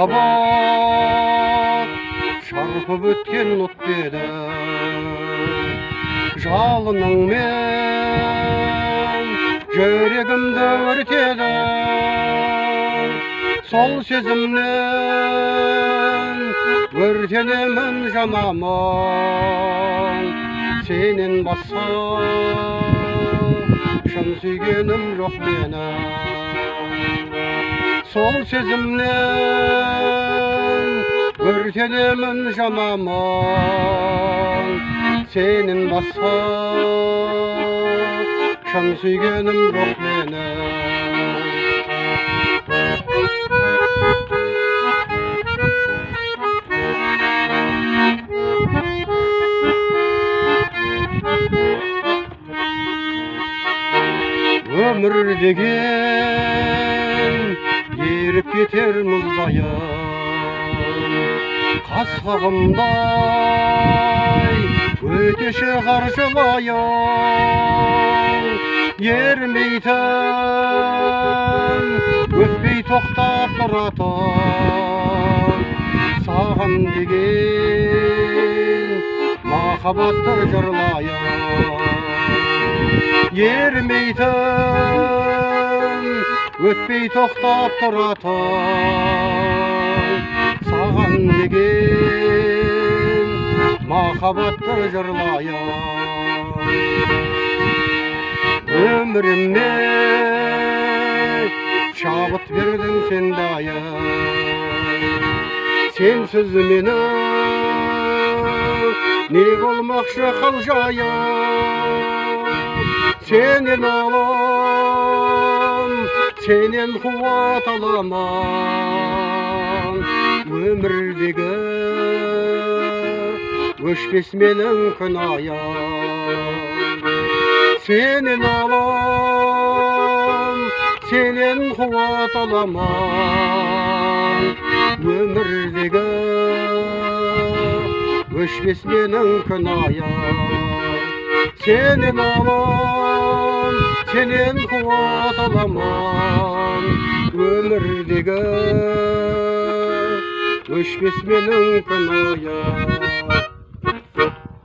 махаббат шарпып өткен от еді жалыныңмен жүрегімді өртеді сол сезімнен өртенемін жанамын сенен басқа шын сүйгенім жоқ менің сол сезімнен өртенемін жанамын сенен басқа шын сүйгенім жоқ менің өмір деген еріп кетер мұздайын қас қағымдай өтеші қаржылайын ермейтін өтпей тоқтап тұратын саған деген махаббатты жырлайын ермейтін өтпей тоқтап тұратын саған деген махаббатты жырлайын өміріме шабыт бердің сен дайын сенсіз менің не болмақшы қал жайым сенен алам сенен қуат аламын өмірдегі өшпес менің күнәйым сенен алам сенен қуат аламын өмірдегі өшпес менің күнәйым сенен алам сенен қуат аламын өмірдегі өшпес менің күнәйым